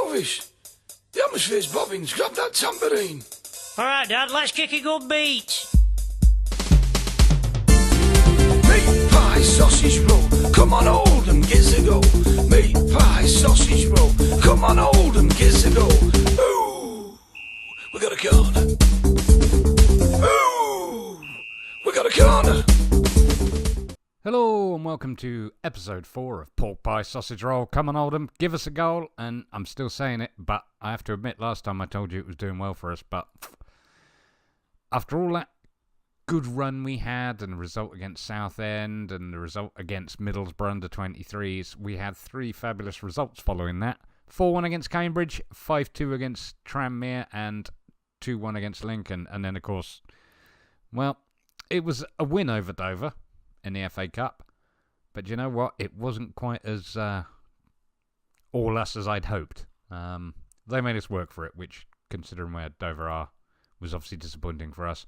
Elvis, the atmosphere's bobbing. Grab that tambourine. All right, Dad, let's kick a good beat. Meat pie, sausage roll. Come on, Oldham, gives a go. Meat pie, sausage roll. Come on, Oldham, gives a go. Ooh, we got a corner. Ooh, we got a corner. Hello and welcome to episode 4 of Pork Pie Sausage Roll. Come on Oldham, give us a goal. And I'm still saying it, but I have to admit last time I told you it was doing well for us. But after all that good run we had and the result against Southend and the result against Middlesbrough under 23s, we had 3 fabulous results following that. 4-1 against Cambridge, 5-2 against Tranmere and 2-1 against Lincoln. And then of course, well, it was a win over Dover in the FA Cup, but you know what? It wasn't quite as all us as I'd hoped. They made us work for it, which, considering where Dover are, was obviously disappointing for us.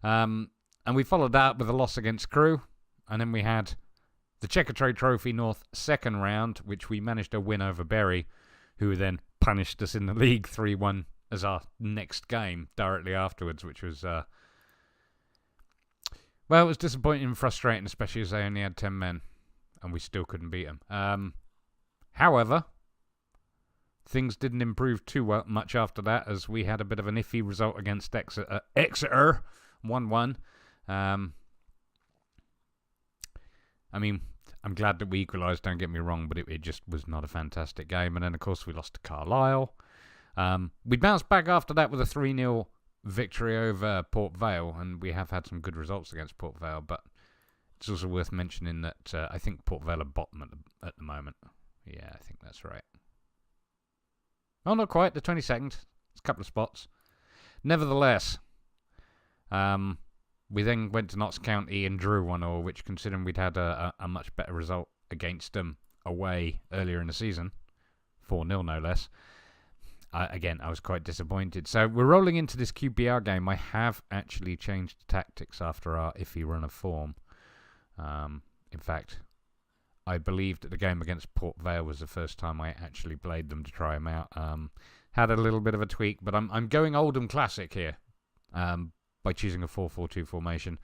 And we followed that up with a loss against Crewe, and then we had the Chekatrade Trophy North second round, which we managed to win over Bury, who then punished us in the league 3-1 as our next game directly afterwards, which was well, it was disappointing and frustrating, especially as they only had 10 men, and we still couldn't beat them. However, things didn't improve too much after that, as we had a bit of an iffy result against Exeter, 1-1. I mean, I'm glad that we equalised, don't get me wrong, but it just was not a fantastic game. And then, of course, we lost to Carlisle. We bounced back after that with a 3-0 victory over Port Vale, and we have had some good results against Port Vale, but it's also worth mentioning that I think Port Vale are bottom at the moment. Yeah, I think that's right. Oh, not quite, the 22nd. It's a couple of spots. Nevertheless, we then went to Notts County and drew 1-1, which, considering we'd had a much better result against them away earlier in the season, 4-0 no less, again, I was quite disappointed. So we're rolling into this QPR game. I have actually changed tactics after our iffy run of form. In fact, I believe that the game against Port Vale was the first time I actually played them to try them out. Had a little bit of a tweak, but I'm going Oldham Classic here by choosing a 4-4-2 formation.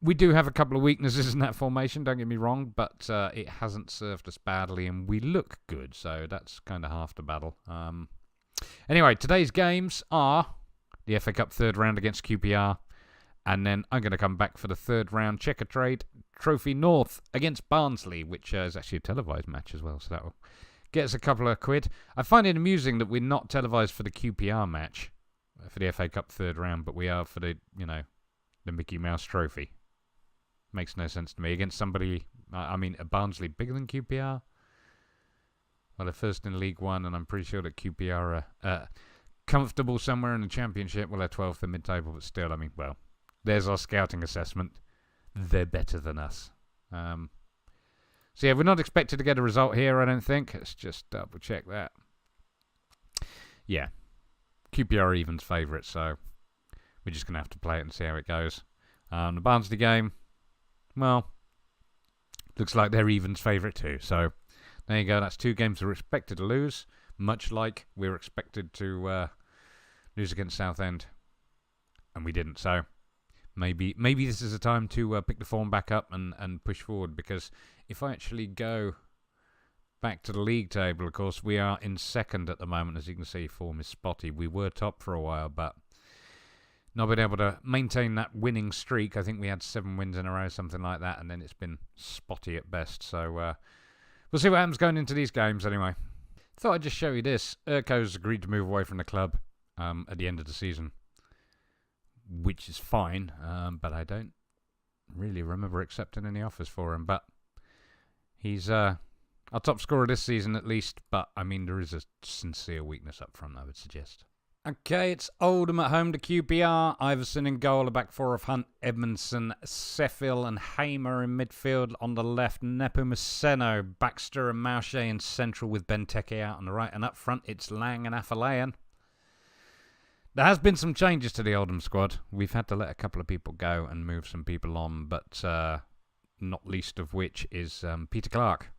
We do have a couple of weaknesses in that formation, don't get me wrong, but it hasn't served us badly, and we look good, so that's kind of half the battle. Anyway, today's games are the FA Cup third round against QPR, and then I'm going to come back for the third round Chekatrade Trophy North against Barnsley, which is actually a televised match as well, so that will get us a couple of quid. I find it amusing that we're not televised for the QPR match, for the FA Cup third round, but we are for the Mickey Mouse Trophy. Makes no sense to me. Against somebody, I mean, Barnsley bigger than QPR? Well, they're first in League One, and I'm pretty sure that QPR are comfortable somewhere in the Championship. Well, they're 12th in mid-table, but still, I mean, well, there's our scouting assessment. They're better than us. So, yeah, we're not expected to get a result here, I don't think. Let's just double-check that. Yeah, QPR evens favourite, so we're just going to have to play it and see how it goes. The Barnsley game, well, looks like they're evens favourite too. So there you go. That's 2 games we're expected to lose, much like we were expected to lose against Southend, and we didn't. So maybe this is a time to pick the form back up and push forward, because if I actually go back to the league table, of course, we are in second at the moment. As you can see, form is spotty. We were top for a while, but not been able to maintain that winning streak. I think we had 7 wins in a row, something like that, and then it's been spotty at best. So we'll see what happens going into these games anyway. Thought I'd just show you this. Urco's agreed to move away from the club at the end of the season, which is fine, but I don't really remember accepting any offers for him. But he's our top scorer this season at least, but I mean, there is a sincere weakness up front, I would suggest. Okay, it's Oldham at home to QPR. Iverson in goal, a back 4 of Hunt, Edmondson, Sefil and Hamer in midfield. On the left, Nepomuceno, Baxter and Mauche in central with Benteke out on the right. And up front, it's Lang and Afolayan. There has been some changes to the Oldham squad. We've had to let a couple of people go and move some people on, but not least of which is Peter Clark.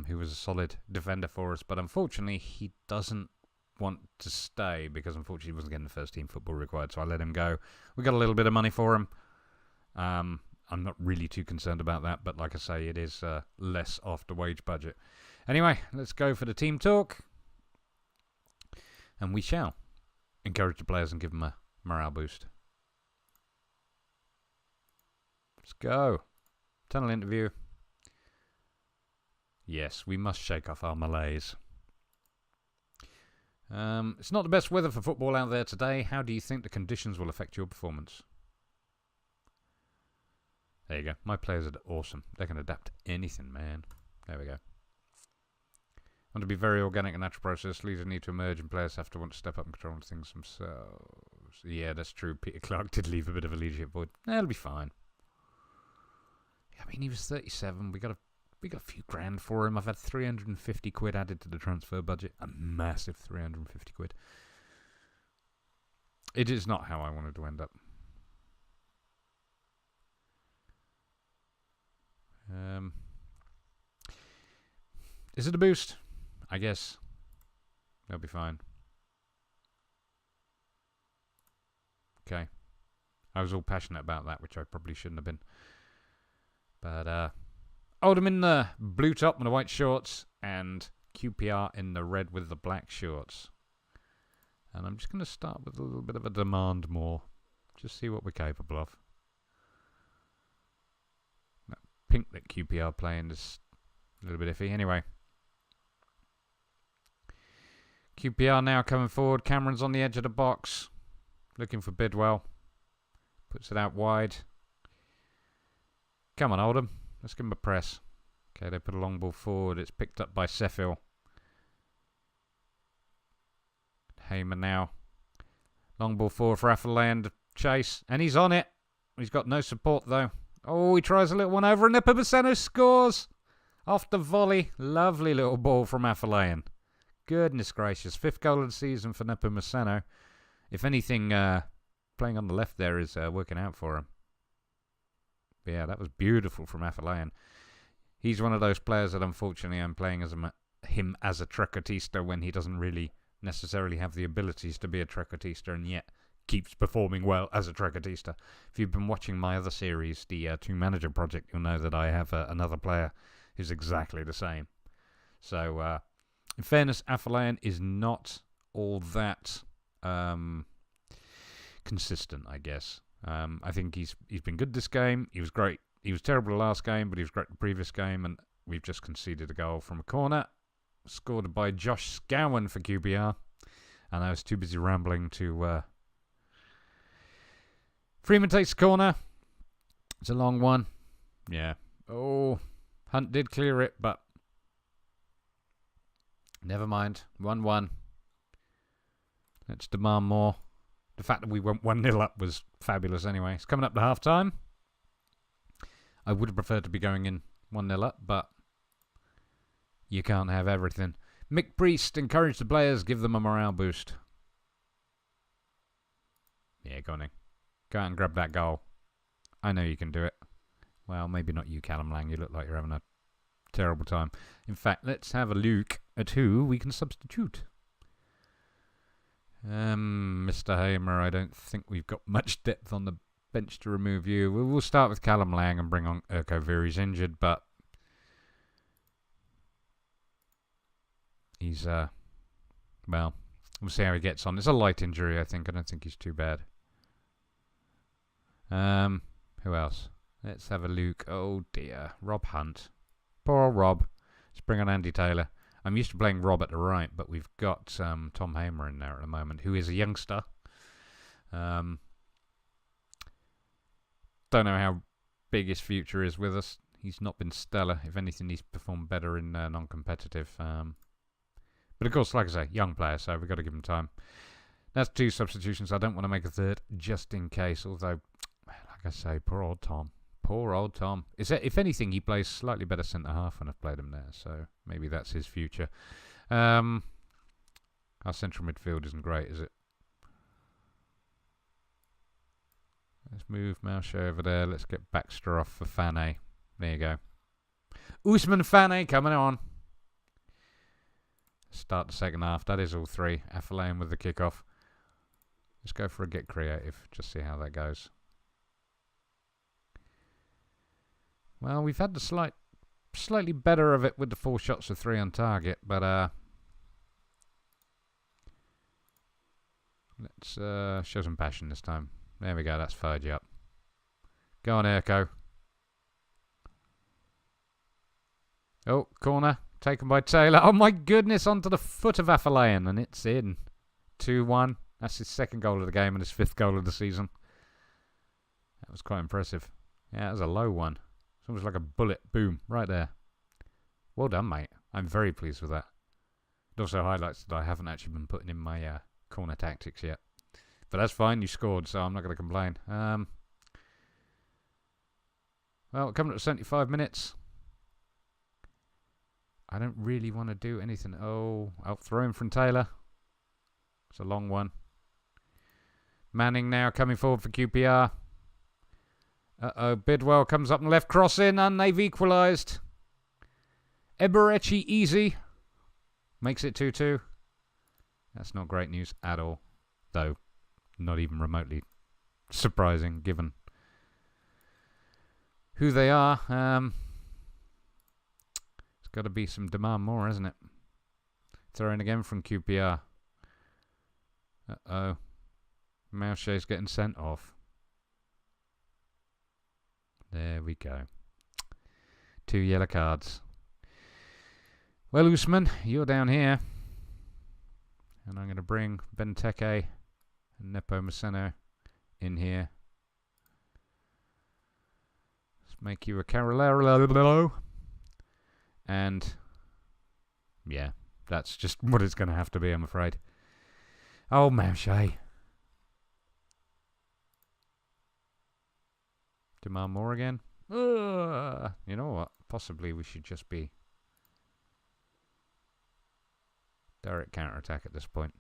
who was a solid defender for us, but unfortunately he doesn't want to stay because unfortunately he wasn't getting the first team football required, so I let him go. We got a little bit of money for him. I'm not really too concerned about that, but like I say, it is less off the wage budget. Anyway, let's go for the team talk, and we shall encourage the players and give them a morale boost. Let's go. Tunnel interview. Yes, we must shake off our malaise. It's not the best weather for football out there today. How do you think the conditions will affect your performance? There you go. My players are awesome. They can adapt to anything, man. There we go. Want to be very organic and natural process. Leaders need to emerge and players have to want to step up and control things themselves. Yeah, that's true. Peter Clark did leave a bit of a leadership void. It'll be fine. I mean, he was 37. We got a few grand for him. I've had 350 quid added to the transfer budget. A massive 350 quid. It is not how I wanted to end up. Is it a boost? I guess. They'll be fine. Okay. I was all passionate about that, which I probably shouldn't have been. But, Oldham in the blue top and the white shorts, and QPR in the red with the black shorts. And I'm just going to start with a little bit of a demand more. Just see what we're capable of. That pink that QPR playing is a little bit iffy. Anyway. QPR now coming forward. Cameron's on the edge of the box. Looking for Bidwell. Puts it out wide. Come on, Oldham. Let's give him a press. Okay, they put a long ball forward. It's picked up by Sheffield. Hamer now. Long ball forward for Affeland. Chase. And he's on it. He's got no support, though. Oh, he tries a little one over, and Nepomuceno scores. Off the volley. Lovely little ball from Affeland. Goodness gracious. 5th goal of the season for Nepomuceno. If anything, playing on the left there is working out for him. But yeah, that was beautiful from Affeland. He's one of those players that unfortunately I'm playing as him as a trequartista when he doesn't really necessarily have the abilities to be a trequartista and yet keeps performing well as a trequartista. If you've been watching my other series, the Two Manager Project, you'll know that I have another player who's exactly the same. So, in fairness, Affeland is not all that consistent, I guess. I think he's been good this game. He was great. He was terrible the last game, but he was great the previous game, and we've just conceded a goal from a corner. Scored by Josh Scowen for QPR. And I was too busy rambling to... Freeman takes the corner. It's a long one. Yeah. Oh, Hunt did clear it, but... Never mind. 1-1. Let's demand more. The fact that we went 1-0 up was fabulous anyway. It's coming up to half-time. I would have preferred to be going in 1-0 up, but you can't have everything. Mick Priest encouraged the players, give them a morale boost. Yeah, go on in. Go out and grab that goal. I know you can do it. Well, maybe not you, Callum Lang. You look like you're having a terrible time. In fact, let's have a look at who we can substitute. Mr. Hamer, I don't think we've got much depth on the bench to remove you. We'll start with Callum Lang and bring on Urko Vir. He's injured, but he's, well, we'll see how he gets on. It's a light injury, I think. I don't think he's too bad. Who else? Let's have a look. Oh, dear. Rob Hunt. Poor old Rob. Let's bring on Andy Taylor. I'm used to playing Rob at the right, but we've got Tom Hamer in there at the moment, who is a youngster. Don't know how big his future is with us. He's not been stellar. If anything, he's performed better in non-competitive. But of course, like I say, young player, so we've got to give him time. That's 2 substitutions. I don't want to make a third, just in case. Although, like I say, poor old Tom. Poor old Tom. If anything, he plays slightly better centre-half when I've played him there, so maybe that's his future. Our central midfield isn't great, is it? Let's move Malshay over there. Let's get Baxter off for Fane. There you go. Usman Fane coming on. Start the second half. That is all three. Afolayan with the kickoff. Let's go for a get creative. Just see how that goes. Well, we've had the slightly better of it with the 4 shots of 3 on target, but let's show some passion this time. There we go. That's fired you up. Go on, Erko. Oh, corner. Taken by Taylor. Oh, my goodness. Onto the foot of Afolayan, and it's in. 2-1. That's his 2nd goal of the game and his 5th goal of the season. That was quite impressive. Yeah, that was a low one. It's almost like a bullet. Boom. Right there. Well done, mate. I'm very pleased with that. It also highlights that I haven't actually been putting in my corner tactics yet. But that's fine. You scored, so I'm not going to complain. Well, coming up to 75 minutes. I don't really want to do anything. Oh, out throwing from Taylor. It's a long one. Manning now coming forward for QPR. Uh-oh, Bidwell comes up and left cross in, and they've equalised. Eberechi easy. Makes it 2-2. That's not great news at all. Though, not even remotely surprising, given who they are. Got to be some demand more, hasn't it? Throwing again from QPR. Uh-oh. Moushay's getting sent off. There we go. 2 yellow cards. Well, Usman, you're down here. And I'm going to bring Benteke and Nepomuceno in here. Let's make you a Carolero. And, yeah, that's just what it's going to have to be, I'm afraid. Oh, Mouchay. Demand more again? You know what? Possibly we should just be direct counter-attack at this point.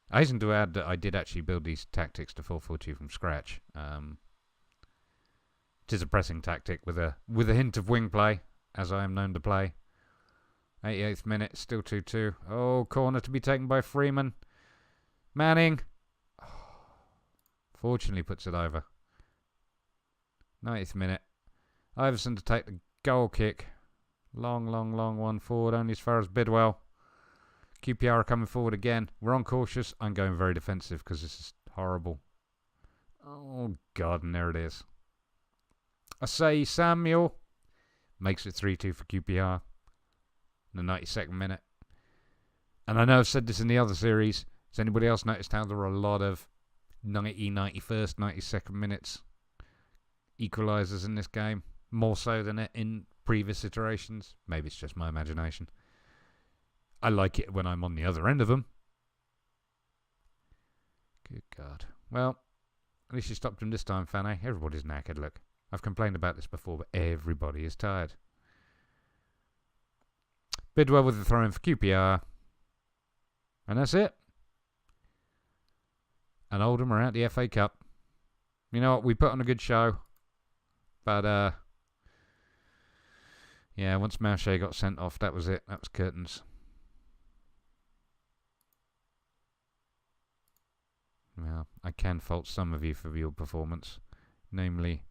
I hasten to add that I did actually build these tactics to 4-4-2 from scratch. It is a pressing tactic with a hint of wing play, as I am known to play. 88th minute, still 2-2. Oh, corner to be taken by Freeman. Manning. Oh, fortunately puts it over. 90th minute. Iverson to take the goal kick. Long one forward, only as far as Bidwell. QPR are coming forward again. We're on cautious. I'm going very defensive because this is horrible. Oh, God, and there it is. I say Samuel. Makes it 3-2 for QPR in the 92nd minute. And I know I've said this in the other series. Has anybody else noticed how there were a lot of 90, 91st, 92nd minutes equalisers in this game? More so than in previous iterations. Maybe it's just my imagination. I like it when I'm on the other end of them. Good God. Well, at least you stopped him this time, Fane. Everybody's knackered, look. I've complained about this before, but everybody is tired. Bidwell with the throw-in for QPR. And that's it. And Oldham are out the FA Cup. You know what? We put on a good show. But, yeah, once Mouchay got sent off, that was it. That was curtains. Well, I can fault some of you for your performance. Namely,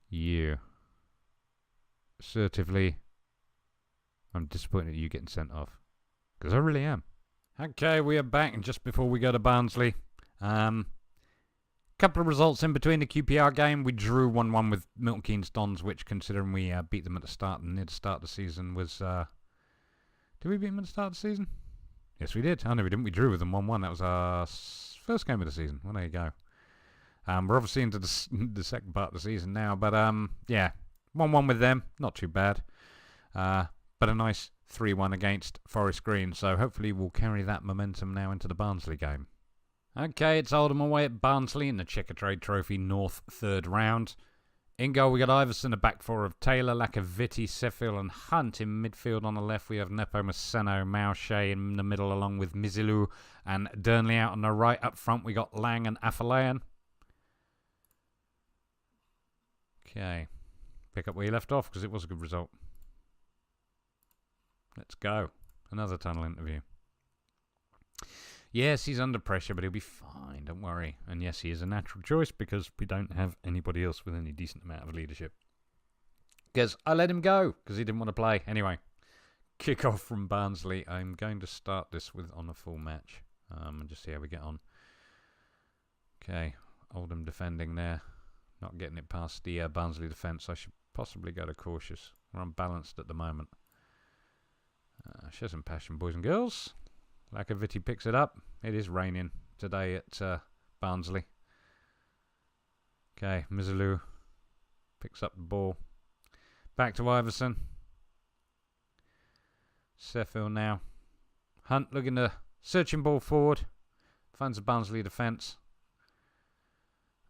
you. Assertively, I'm disappointed at you getting sent off. Because I really am. Okay, we are back, and just before we go to Barnsley, couple of results in between the QPR game. We drew 1-1 with Milton Keynes Dons, which, considering we beat them at the start and near the start of the season, was... Did we beat them at the start of the season? Yes, we did. Oh, no, we didn't. We drew with them 1-1. That was our first game of the season. Well, there you go. We're obviously into the second part of the season now, but yeah, 1-1 with them. Not too bad. But a nice 3-1 against Forest Green, so hopefully we'll carry that momentum now into the Barnsley game. Okay, it's Oldham away at Barnsley in the Chekatrade Trophy North third round. In goal, we got Iverson, a back four of Taylor, Lacaviti, Sheffield and Hunt. In midfield on the left, we have Nepomuceno, Mouchay in the middle, along with Mizilu and Durnley out on the right. Up front, we got Lang and Afolayan. Okay. Pick up where you left off, because it was a good result. Let's go. Another tunnel interview. Yes, he's under pressure, but he'll be fine, don't worry. And yes, he is a natural choice, because we don't have anybody else with any decent amount of leadership. Because I let him go, because he didn't want to play. Anyway, kick off from Barnsley. I'm going to start this on a full match. And just see how we get on. Okay, Oldham defending there. Not getting it past the Barnsley defence. I should possibly go to cautious. We're unbalanced at the moment. Share some passion, boys and girls. Lakaviti picks it up. It is raining today at Barnsley. Okay, Mizzaloo picks up the ball. Back to Iverson. Sheffield now. Hunt looking to searching ball forward. Finds the Barnsley defence.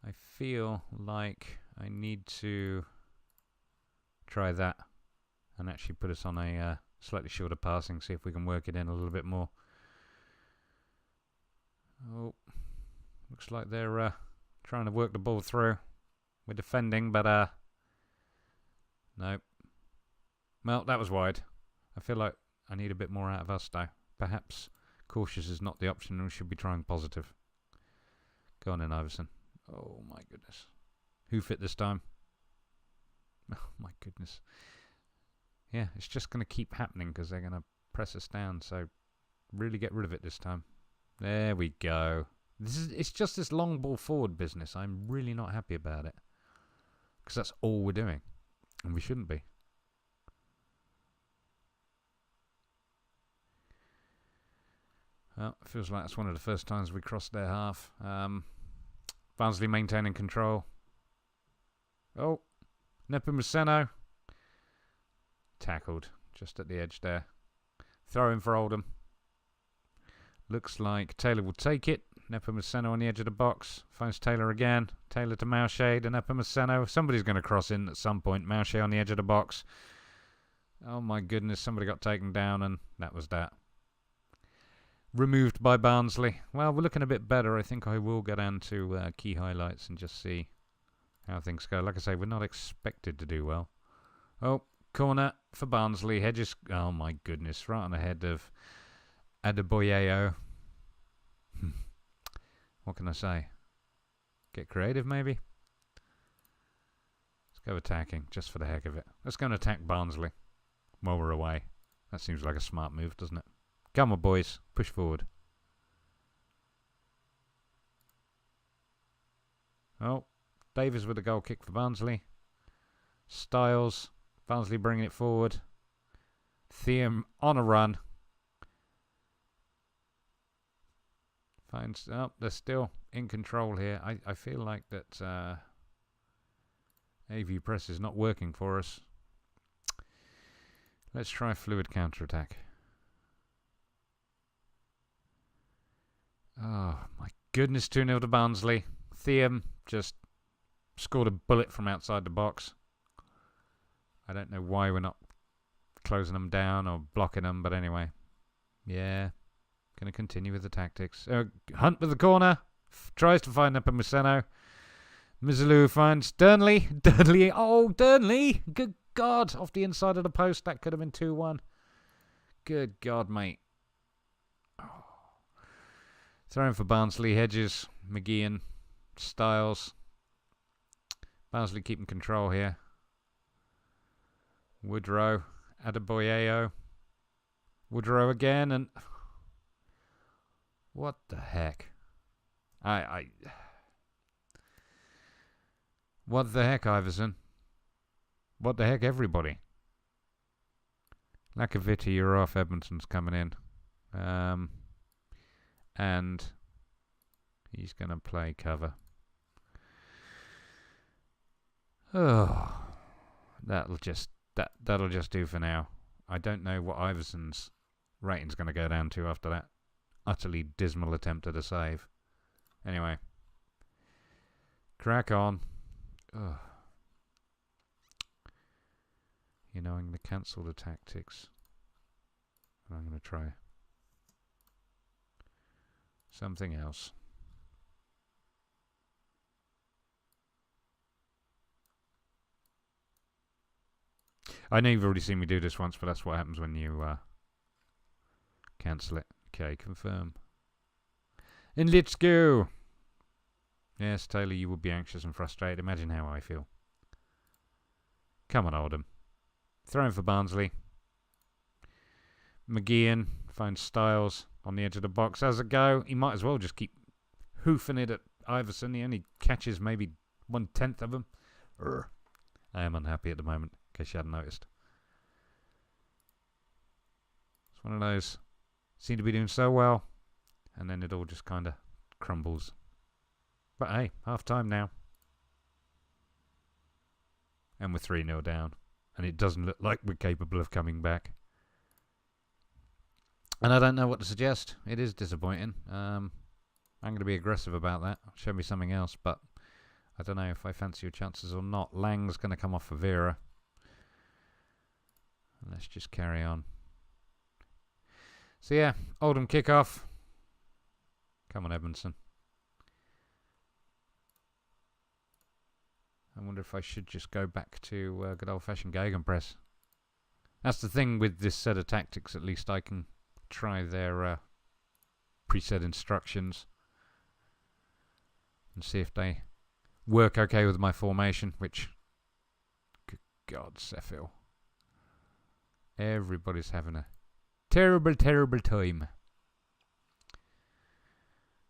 I feel like I need to try that and actually put us on a slightly shorter passing, see if we can work it in a little bit more. Oh, looks like they're trying to work the ball through. We're defending, but nope. Well, that was wide. I feel like I need a bit more out of us, though. Perhaps cautious is not the option, and we should be trying positive. Go on in, Iverson. Oh, my goodness. Who fit this time? Oh, my goodness. Yeah, it's just going to keep happening because they're going to press us down, so really get rid of it this time. There we go. It's just this long ball forward business. I'm really not happy about it because that's all we're doing, and we shouldn't be. Well, it feels like it's one of the first times we crossed their half. Barnsley maintaining control. Oh, Nepomuceno. Tackled just at the edge there. Throw in for Oldham. Looks like Taylor will take it. Nepomuceno on the edge of the box. Finds Taylor again. Taylor to Mauche to Nepomuceno. Somebody's going to cross in at some point. Mauche on the edge of the box. Oh my goodness, somebody got taken down and that was that. Removed by Barnsley. Well, we're looking a bit better. I think I will go down to key highlights and just see how things go. Like I say, we're not expected to do well. Oh, corner for Barnsley. Hedges. Oh my goodness, right on the head of Adebayo. What can I say? Get creative, maybe? Let's go attacking, just for the heck of it. Let's go and attack Barnsley while we're away. That seems like a smart move, doesn't it? Come on, boys. Push forward. Oh, Davies with a goal kick for Barnsley. Styles. Barnsley bringing it forward. Thiam on a run. Finds. Oh, they're still in control here. I feel like that AV press is not working for us. Let's try fluid counter-attack. Oh, my goodness, 2-0 to Barnsley. Thiam just scored a bullet from outside the box. I don't know why we're not closing them down or blocking them, but anyway. Yeah, going to continue with the tactics. Hunt with the corner. Tries to find Nepomuceno. Mizzaloo finds Durnley. Durnley. Oh, Durnley. Good God. Off the inside of the post. That could have been 2-1. Good God, mate. Throwing for Barnsley, Hedges, McGeehan, Styles. Barnsley keeping control here. Woodrow, Adebayo. Woodrow again, and what the heck? What the heck, Iverson? What the heck, everybody? Lakaviti, you're off. Edmonton's coming in. And he's going to play cover. Oh, that'll just do for now. I don't know what Iverson's rating's going to go down to after that utterly dismal attempt at a save. Anyway, crack on. Ugh. You know, I'm going to cancel the tactics. And I'm going to try something else. I know you've already seen me do this once, but that's what happens when you cancel it. Okay, confirm. And let's go! Yes, Taylor, you would be anxious and frustrated. Imagine how I feel. Come on, Oldham. Throw in for Barnsley. McGeehan finds Styles on the edge of the box. How's it go? He might as well just keep hoofing it at Iverson. He only catches maybe 1/10 of them. I am unhappy at the moment, in case you hadn't noticed. It's one of those. Seem to be doing so well, and then it all just kind of crumbles. But hey, half time now. And we're 3-0 down. And it doesn't look like we're capable of coming back. And I don't know what to suggest. It is disappointing. I'm going to be aggressive about that. Show me something else, but I don't know if I fancy your chances or not. Lang's going to come off for Vera. Let's just carry on. So yeah, Oldham kickoff. Come on, Edmondson. I wonder if I should just go back to good old-fashioned gegenpress. That's the thing with this set of tactics. At least I can try their preset instructions and see if they work okay with my formation, which, good God, Sheffield. Everybody's having a terrible, terrible time.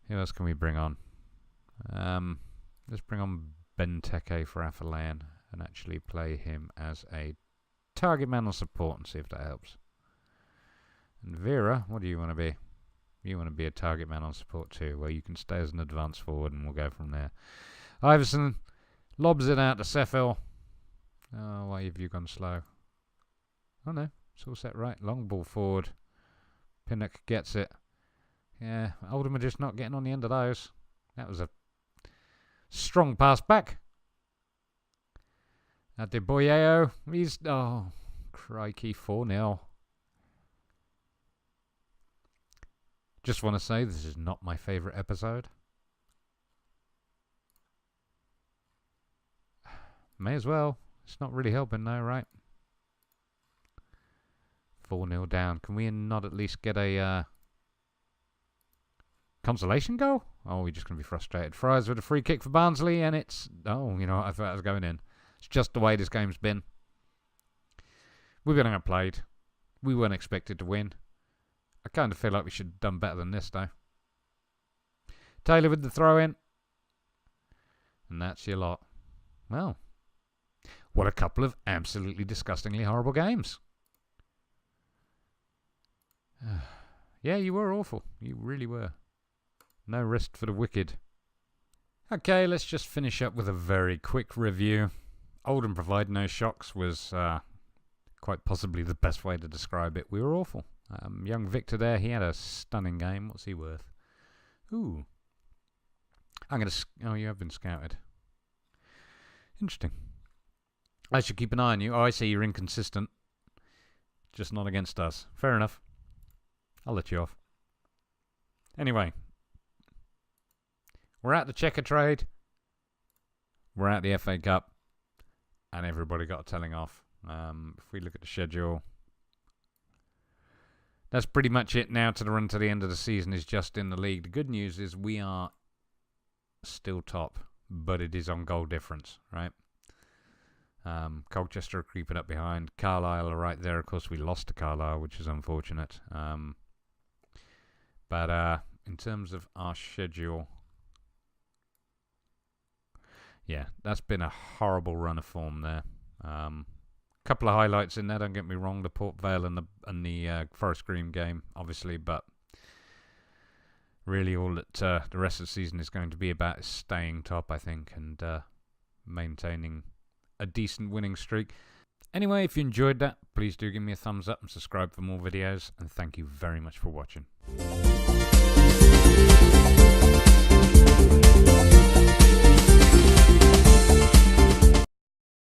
Who else can we bring on? Let's bring on Benteke for Afalayan and actually play him as a target man on support and see if that helps. And Vera, what do you want to be? You want to be a target man on support too, where you can stay as an advance forward and we'll go from there. Iverson lobs it out to Sheffield. Oh, why have you gone slow? Oh no, it's all set right. Long ball forward. Pinnock gets it. Yeah, Oldham are just not getting on the end of those. That was a strong pass back. Adebayo. He's... Oh, crikey, 4-0. Just want to say this is not my favourite episode. May as well. It's not really helping though, right? 4-0 down. Can we not at least get a consolation goal? Oh, we're just going to be frustrated. Fries with a free kick for Barnsley, and it's... Oh, you know what? I thought that was going in. It's just the way this game's been. We've been outplayed. We weren't expected to win. I kind of feel like we should have done better than this, though. Taylor with the throw-in. And that's your lot. Well, what a couple of absolutely disgustingly horrible games. Yeah, you were awful. You really were. No rest for the wicked. Okay, let's just finish up with a very quick review. Oldham provide no shocks was quite possibly the best way to describe it. We were awful. Young Victor there, he had a stunning game. What's he worth? Ooh. I'm going to... Oh, you have been scouted. Interesting. I should keep an eye on you. Oh, I see you're inconsistent. Just not against us. Fair enough. I'll let you off. Anyway. We're at the Chekatrade. We're at the FA Cup. And everybody got a telling off. If we look at the schedule... That's pretty much it now to the run to the end of the season is just in the league. The good news is we are still top, but it is on goal difference, right? Colchester are creeping up behind. Carlisle are right there. Of course, we lost to Carlisle, which is unfortunate. But in terms of our schedule, yeah, that's been a horrible run of form there. Couple of highlights in there, don't get me wrong, the Port Vale and the Forest Green game, obviously, but really all that the rest of the season is going to be about is staying top, I think, and maintaining a decent winning streak. Anyway, if you enjoyed that, please do give me a thumbs up and subscribe for more videos, and thank you very much for watching.